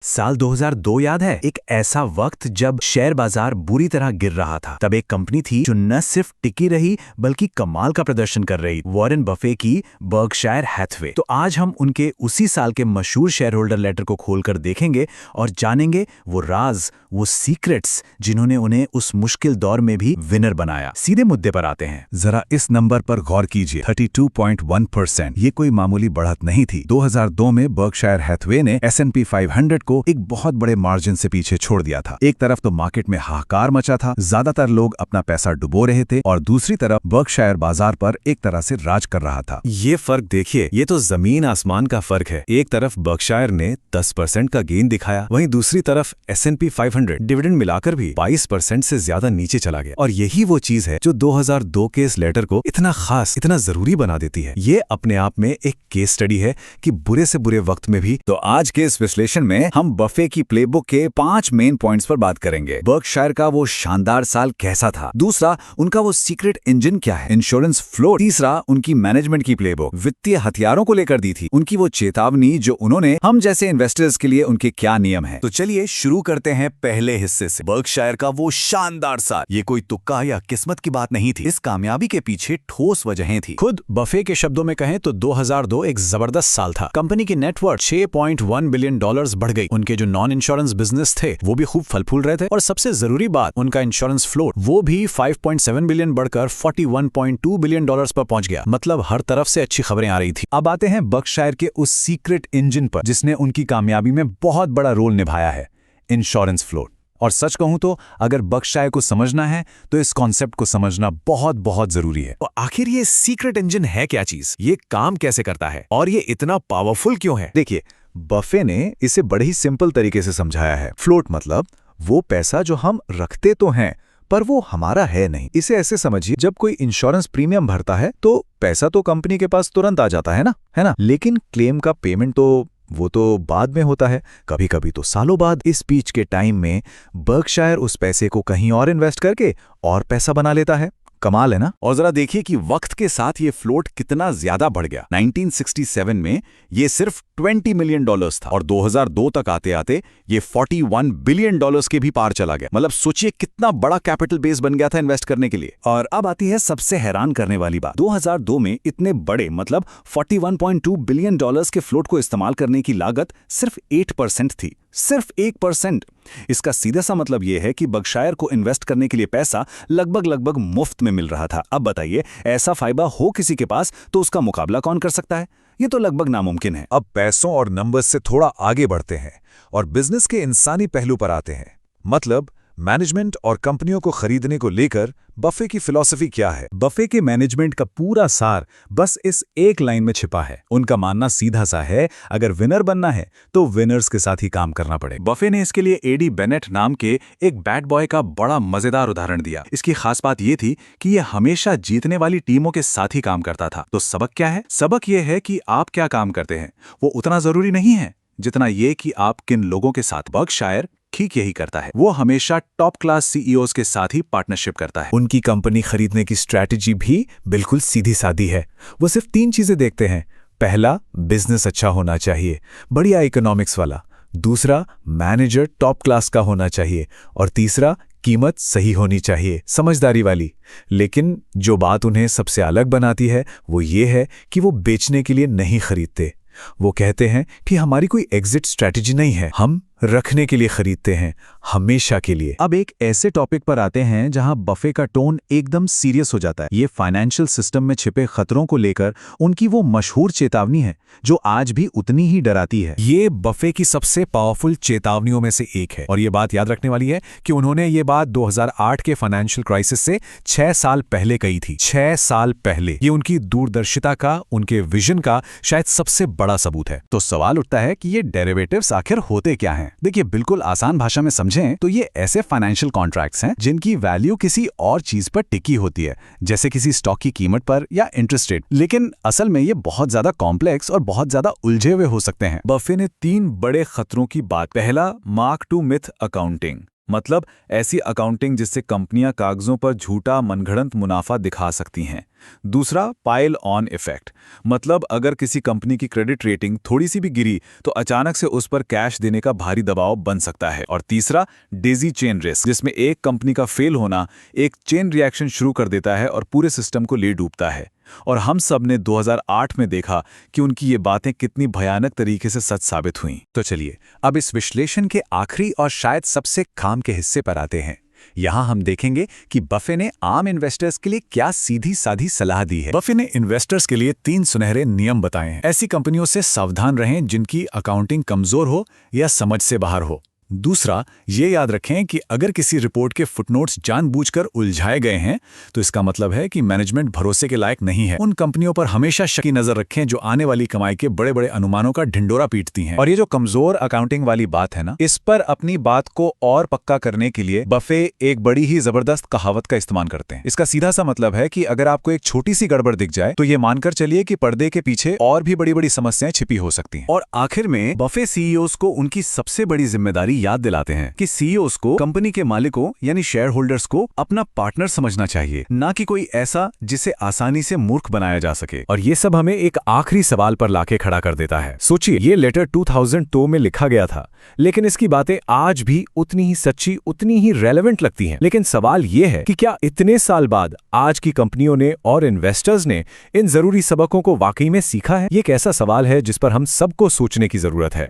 साल 2002 याद है? एक ऐसा वक्त जब शेयर बाजार बुरी तरह गिर रहा था। तब एक कंपनी थी जो न सिर्फ टिकी रही बल्कि कमाल का प्रदर्शन कर रही, वॉरेन बफे की बर्कशायर हैथवे। तो आज हम उनके उसी साल के मशहूर शेयर होल्डर लेटर को खोलकर देखेंगे और जानेंगे वो राज, वो सीक्रेट्स जिन्होंने उन्हें उस मुश्किल दौर में भी विनर बनाया। सीधे मुद्दे पर आते हैं। जरा इस नंबर पर गौर कीजिए, 32.1%। ये कोई मामूली बढ़त नहीं थी। 2002 में बर्कशायर हैथवे ने S&P 500 को एक बहुत बड़े मार्जिन से पीछे छोड़ दिया था। एक तरफ तो मार्केट में हाहाकार मचा था, ज्यादातर लोग अपना पैसा डुबो रहे थे, और दूसरी तरफ बर्कशायर बाजार पर एक तरह से राज कर रहा था। ये फर्क देखिए, ये तो जमीन आसमान का फर्क है। एक तरफ बर्कशायर ने 10% का गेन दिखाया, वहीं दूसरी तरफ S&P 500 डिविडेंड मिलाकर भी 22% से ज्यादा नीचे चला गया। और यही वो चीज है जो 2002 के इस लेटर को इतना खास, इतना जरूरी बना देती है। ये अपने आप में एक केस स्टडी है कि बुरे से बुरे वक्त में भी। तो आज के इस विश्लेषण में हम बफे की प्लेबुक के 5 मेन पॉइंट्स पर बात करेंगे। बर्कशायर का वो शानदार साल कैसा था, दूसरा उनका वो सीक्रेट इंजन क्या है, इंश्योरेंस फ्लोट, तीसरा उनकी मैनेजमेंट की प्लेबुक, वित्तीय हथियारों को लेकर दी थी, उनकी वो चेतावनी जो उन्होंने हम जैसे इन्वेस्टर्स के लिए उनके क्या नियम है। तो चलिए शुरू करते हैं पहले हिस्से से। बर्कशायर का वो शानदार साल, ये कोई तुक्का या किस्मत की बात नहीं थी। इस कामयाबी के पीछे ठोस वजहें थी। खुद बफे के शब्दों में कहें तो 2002 एक जबरदस्त साल था। कंपनी की नेटवर्थ $6.1 बिलियन बढ़ गई। उनके जो नॉन इंश्योरेंस बिजनेस थे वो भी खूब फल फूल रहे थे, और सबसे जरूरी बात, उनका इंश्योरेंस फ्लोट वो भी 5.7 बिलियन बढ़कर $41.2 बिलियन पर पहुंच गया। मतलब हर तरफ से अच्छी खबरें आ रही थी। अब आते हैं बर्कशायर के उस सीक्रेट इंजन पर जिसने उनकी कामयाबी में बहुत बड़ा रोल निभाया है, इंश्योरेंस फ्लोट। और सच कहूं तो अगर बर्कशायर को समझना है तो इस कॉन्सेप्ट को समझना बहुत बहुत जरूरी है। तो आखिर ये सीक्रेट इंजन है क्या चीज, ये काम कैसे करता है और ये इतना पावरफुल क्यों है? देखिए, बफे ने इसे बड़े ही सिंपल तरीके से समझाया है। फ्लोट मतलब वो पैसा जो हम रखते तो हैं पर वो हमारा है नहीं। इसे ऐसे समझिए, जब कोई इंश्योरेंस प्रीमियम भरता है तो पैसा तो कंपनी के पास तुरंत आ जाता है ना, लेकिन क्लेम का पेमेंट तो वो तो बाद में होता है, कभी कभी तो सालों बाद। इस बीच के टाइम में बर्कशायर उस पैसे को कहीं और इन्वेस्ट करके और पैसा बना लेता है। कमाल है ना। और जरा देखिए कि वक्त के साथ ये फ्लोट कितना ज्यादा बढ़ गया। 1967 में ये सिर्फ $20 मिलियन था और 2002 तक आते आते ये $41 बिलियन के भी पार चला गया। मतलब सोचिए कितना बड़ा कैपिटल बेस बन गया था इन्वेस्ट करने के लिए। और अब आती है सबसे हैरान करने वाली बात। 2002 में इतने बड़े मतलब $41.2 बिलियन के फ्लोट को इस्तेमाल करने की लागत सिर्फ 8% थी। सिर्फ 1%। इसका सीधा सा मतलब यह है कि बर्कशायर को इन्वेस्ट करने के लिए पैसा लगभग मुफ्त में मिल रहा था। अब बताइए, ऐसा फायदा हो किसी के पास तो उसका मुकाबला कौन कर सकता है? ये तो लगभग नामुमकिन है। अब पैसों और नंबर्स से थोड़ा आगे बढ़ते हैं और बिजनेस के इंसानी पहलू पर आते हैं। मतलब मैनेजमेंट और कंपनियों को खरीदने को लेकर बफे की फिलॉसफी क्या है। बफे के मैनेजमेंट का पूरा सार बस इस एक लाइन में छिपा है। उनका मानना सीधा सा है, अगर विनर बनना है तो विनर्स के साथ ही काम करना पड़ेगा। बफे ने इसके लिए एडी बेनेट नाम के एक बैड बॉय का बड़ा मजेदार उदाहरण दिया। इसकी खास बात यह थी कि यह हमेशा जीतने वाली टीमों के साथ ही काम करता था। तो सबक क्या है? सबक यह है कि आप क्या काम करते हैं वो उतना जरूरी नहीं है जितना ये कि आप किन लोगों के साथ। बर्कशायर ठीक यही करता है। वो हमेशा टॉप क्लास सीईओज के साथ ही पार्टनरशिप करता है। उनकी कंपनी खरीदने की स्ट्रैटेजी भी बिल्कुल सीधी सादी है। वो सिर्फ 3 चीजें देखते हैं। पहला, बिजनेस अच्छा होना चाहिए, बढ़िया इकोनॉमिक्स वाला। दूसरा, मैनेजर टॉप क्लास का होना चाहिए। और तीसरा, कीमत सही होनी चाहिए, समझदारी वाली। लेकिन जो बात उन्हें सबसे अलग बनाती है वो ये है कि वो बेचने के लिए नहीं खरीदते। वो कहते हैं कि हमारी कोई एग्जिट स्ट्रैटेजी नहीं है, हम रखने के लिए खरीदते हैं, हमेशा के लिए। अब एक ऐसे टॉपिक पर आते हैं जहां बफे का टोन एकदम सीरियस हो जाता है। ये फाइनेंशियल सिस्टम में छिपे खतरों को लेकर उनकी वो मशहूर चेतावनी है जो आज भी उतनी ही डराती है। ये बफे की सबसे पावरफुल चेतावनियों में से एक है, और ये बात याद रखने वाली है कि उन्होंने ये बात 2008 के फाइनेंशियल क्राइसिस से 6 साल पहले कही थी। 6 साल पहले। ये उनकी दूरदर्शिता का, उनके विजन का शायद सबसे बड़ा सबूत है। तो सवाल उठता है कि ये डेरिवेटिव्स आखिर होते क्या हैं? देखिए, बिल्कुल आसान भाषा में समझें तो ये ऐसे फाइनेंशियल कॉन्ट्रैक्ट्स हैं जिनकी वैल्यू किसी और चीज पर टिकी होती है, जैसे किसी स्टॉक की कीमत पर या इंटरेस्ट रेट। लेकिन असल में ये बहुत ज्यादा कॉम्प्लेक्स और बहुत ज्यादा उलझे हुए हो सकते हैं। बफे ने 3 बड़े खतरों की बात। पहला, मार्क टू मिथ अकाउंटिंग, मतलब ऐसी अकाउंटिंग जिससे कंपनियां कागजों पर झूठा मनगढ़ंत मुनाफा दिखा सकती हैं। दूसरा पाइल ऑन इफेक्ट, मतलब अगर किसी कंपनी की क्रेडिट रेटिंग थोड़ी सी भी गिरी तो अचानक से उस पर कैश देने का भारी दबाव बन सकता है। और तीसरा डेजी चेन रिस्क, जिसमें एक कंपनी का फेल होना एक चेन रिएक्शन शुरू कर देता है और पूरे सिस्टम को ले डूबता है। और हम सब ने 2008 में देखा कि उनकी ये बातें कितनी भयानक तरीके से सच साबित हुईं। तो चलिए अब इस विश्लेषण के आखिरी और शायद सबसे काम के हिस्से पर आते हैं। यहाँ हम देखेंगे कि बफे ने आम इन्वेस्टर्स के लिए क्या सीधी साधी सलाह दी है। बफे ने इन्वेस्टर्स के लिए 3 सुनहरे नियम बताए हैं। ऐसी कंपनियों से सावधान रहें जिनकी अकाउंटिंग कमजोर हो या समझ से बाहर हो। दूसरा, ये याद रखें कि अगर किसी रिपोर्ट के फुटनोट्स जानबूझकर उलझाए गए हैं तो इसका मतलब है कि मैनेजमेंट भरोसे के लायक नहीं है। उन कंपनियों पर हमेशा शकी नजर रखें जो आने वाली कमाई के बड़े बड़े अनुमानों का ढिंडोरा पीटती हैं। और ये जो कमजोर अकाउंटिंग वाली बात है ना, इस पर अपनी बात को और पक्का करने के लिए बफे एक बड़ी ही जबरदस्त कहावत का इस्तेमाल करते हैं। इसका सीधा सा मतलब है कि अगर आपको एक छोटी सी गड़बड़ दिख जाए तो ये मानकर चलिए कि पर्दे के पीछे और भी बड़ी बड़ी समस्याएं छिपी हो सकती हैं। और आखिर में बफे सीईओज को उनकी सबसे बड़ी जिम्मेदारी याद दिलाते हैं कि सीईओज को कंपनी के मालिकों यानी शेयर होल्डर्स को अपना पार्टनर समझना चाहिए, ना कि कोई ऐसा जिसे आसानी से मूर्ख बनाया जा सके। और ये सब हमें एक आखिरी सवाल पर लाके खड़ा कर देता है। सोचिए, ये लेटर 2002 में लिखा गया था, लेकिन इसकी बातें आज भी उतनी ही सच्ची, उतनी ही रेलेवेंट लगती हैं। लेकिन सवाल ये है कि क्या इतने साल बाद आज की कंपनियों ने और इन्वेस्टर्स ने इन जरूरी सबकों को वाकई में सीखा है? ये एक ऐसा सवाल है जिस पर हम सबको सोचने की जरूरत है।